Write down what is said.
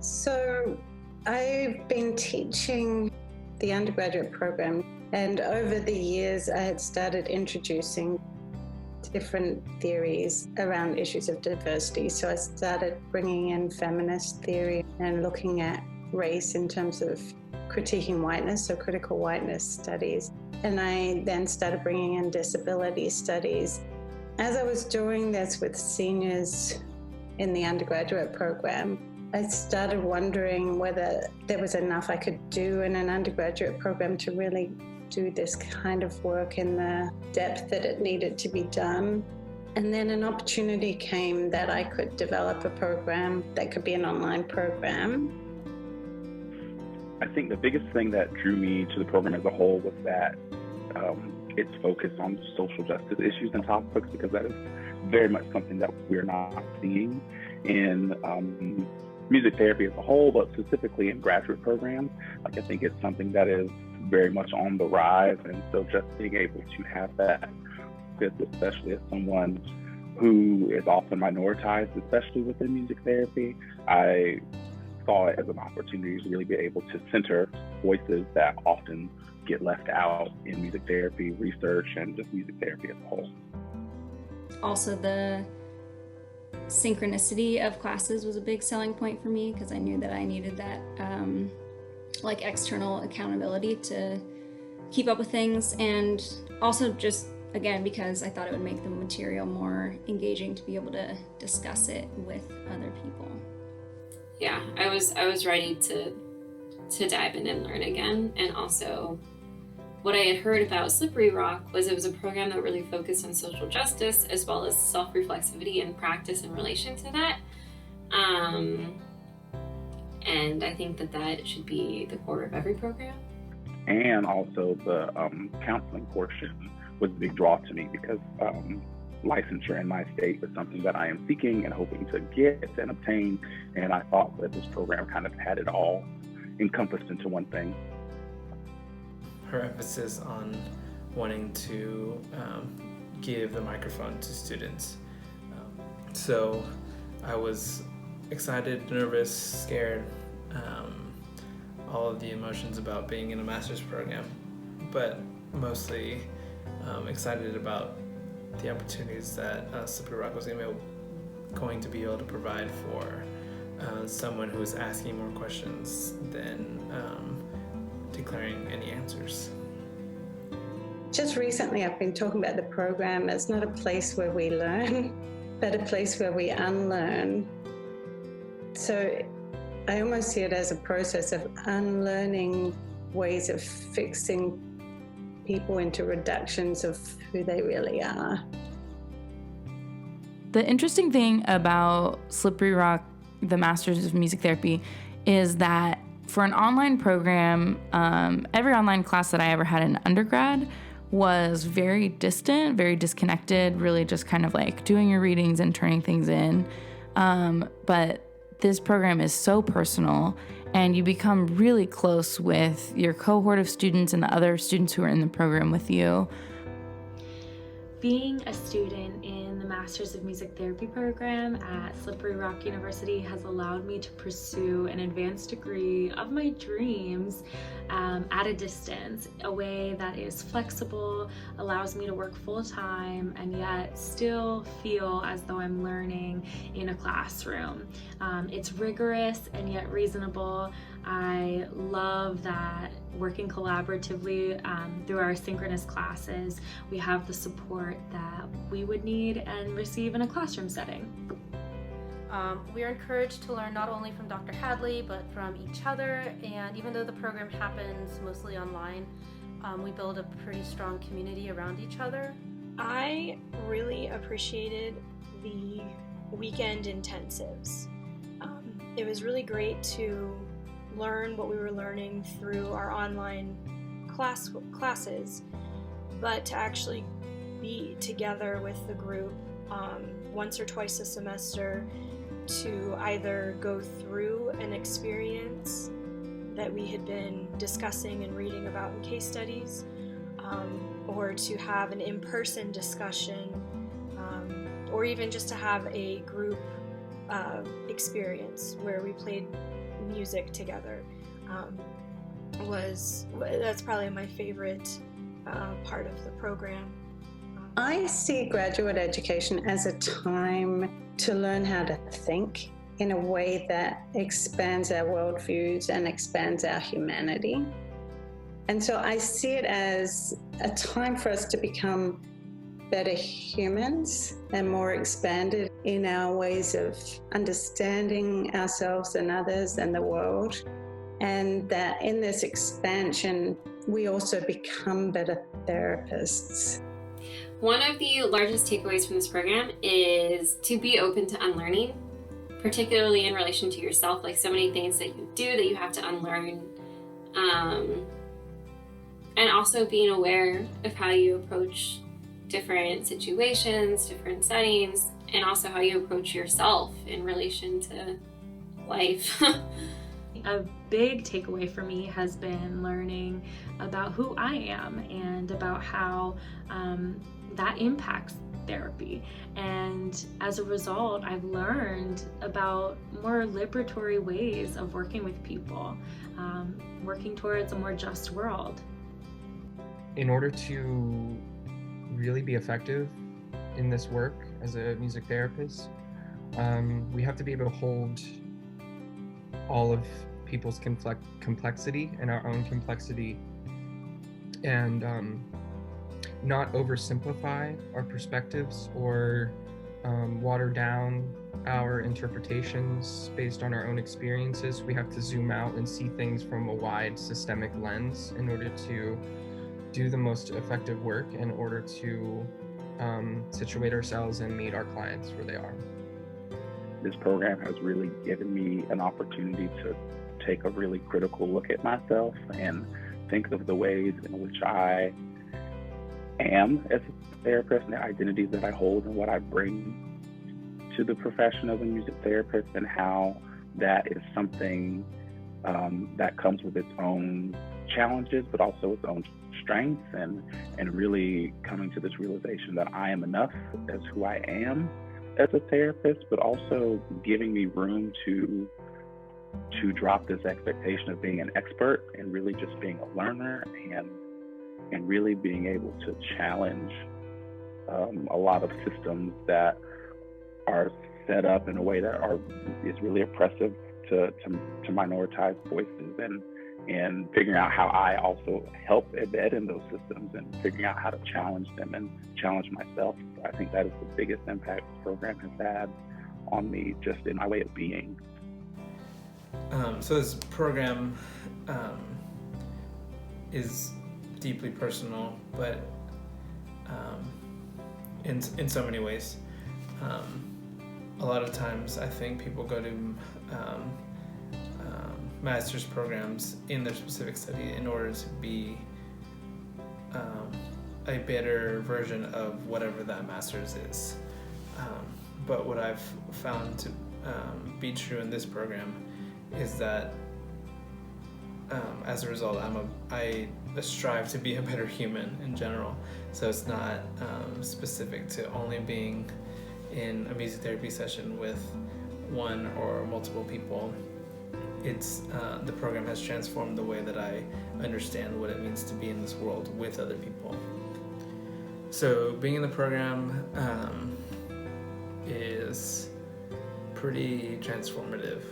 So I've been teaching the undergraduate program, and over the years I had started introducing different theories around issues of diversity. So I started bringing in feminist theory and looking at race in terms of critiquing whiteness, so critical whiteness studies. And I then started bringing in disability studies. As I was doing this with seniors in the undergraduate program, I started wondering whether there was enough I could do in an undergraduate program to really do this kind of work in the depth that it needed to be done. And then an opportunity came that I could develop a program that could be an online program. I think the biggest thing that drew me to the program as a whole was that its focus on social justice issues and topics, because that is very much something that we're not seeing in music therapy as a whole, but specifically in graduate programs. Like, I think it's something that is very much on the rise, and so just being able to have that, especially as someone who is often minoritized, especially within music therapy, I saw it as an opportunity to really be able to center voices that often get left out in music therapy research and just music therapy as a whole. Also, the synchronicity of classes was a big selling point for me, because I knew that I needed that external accountability to keep up with things, and also just, again, because I thought it would make the material more engaging to be able to discuss it with other people. Yeah, I was ready to dive in and learn again. And also, what I had heard about Slippery Rock was it was a program that really focused on social justice as well as self-reflexivity and practice in relation to that. And I think that should be the core of every program. And also the counseling portion was a big draw to me, because licensure in my state is something that I am seeking and hoping to get and obtain. And I thought that this program kind of had it all encompassed into one thing. Her emphasis on wanting to give the microphone to students. So I was excited, nervous, scared, all of the emotions about being in a master's program, but mostly excited about the opportunities that Slippery Rock was going to be able to provide for someone who is asking more questions than declaring any answers. Just recently I've been talking about the program as not a place where we learn, but a place where we unlearn. So I almost see it as a process of unlearning ways of fixing people into reductions of who they really are. The interesting thing about Slippery Rock, the Masters of Music Therapy, is that for an online program, every online class that I ever had in undergrad was very distant, very disconnected, really just kind of like doing your readings and turning things in. But this program is so personal, and you become really close with your cohort of students and the other students who are in the program with you. Being a student in the Masters of Music Therapy program at Slippery Rock University has allowed me to pursue an advanced degree of my dreams at a distance, a way that is flexible, allows me to work full-time, and yet still feel as though I'm learning in a classroom. It's rigorous and yet reasonable. I love that working collaboratively through our synchronous classes, we have the support that we would need and receive in a classroom setting. We are encouraged to learn not only from Dr. Hadley, but from each other, and even though the program happens mostly online, we build a pretty strong community around each other. I really appreciated the weekend intensives. It was really great to learn what we were learning through our online classes, but to actually be together with the group once or twice a semester to either go through an experience that we had been discussing and reading about in case studies, or to have an in-person discussion, or even just to have a group experience where we played music together. That's probably my favorite part of the program. I see graduate education as a time to learn how to think in a way that expands our worldviews and expands our humanity. And so I see it as a time for us to become better humans and more expanded in our ways of understanding ourselves and others and the world. And that in this expansion, we also become better therapists. One of the largest takeaways from this program is to be open to unlearning, particularly in relation to yourself, like so many things that you do that you have to unlearn. And also being aware of how you approach different situations, different settings, and also how you approach yourself in relation to life. A big takeaway for me has been learning about who I am and about how that impacts therapy. And as a result, I've learned about more liberatory ways of working with people, working towards a more just world. In order to really be effective in this work as a music therapist, we have to be able to hold all of people's complexity and our own complexity, and not oversimplify our perspectives or water down our interpretations based on our own experiences. We have to zoom out and see things from a wide systemic lens in order to do the most effective work, in order to situate ourselves and meet our clients where they are. This program has really given me an opportunity to take a really critical look at myself and think of the ways in which I am as a therapist and the identities that I hold and what I bring to the profession of a music therapist, and how that is something that comes with its own challenges, but also its own strengths, and really coming to this realization that I am enough as who I am as a therapist, but also giving me room to drop this expectation of being an expert and really just being a learner, and really being able to challenge a lot of systems that are set up in a way that is really oppressive to minoritized voices, and figuring out how I also help embed in those systems, and figuring out how to challenge them and challenge myself. I think that is the biggest impact this program has had on me, just in my way of being. So this program is deeply personal, but in so many ways. A lot of times I think people go to master's programs in their specific study in order to be a better version of whatever that master's is. But what I've found to be true in this program is that as a result, I strive to be a better human in general. So it's not specific to only being in a music therapy session with one or multiple people. It's the program has transformed the way that I understand what it means to be in this world with other people. So being in the program is pretty transformative.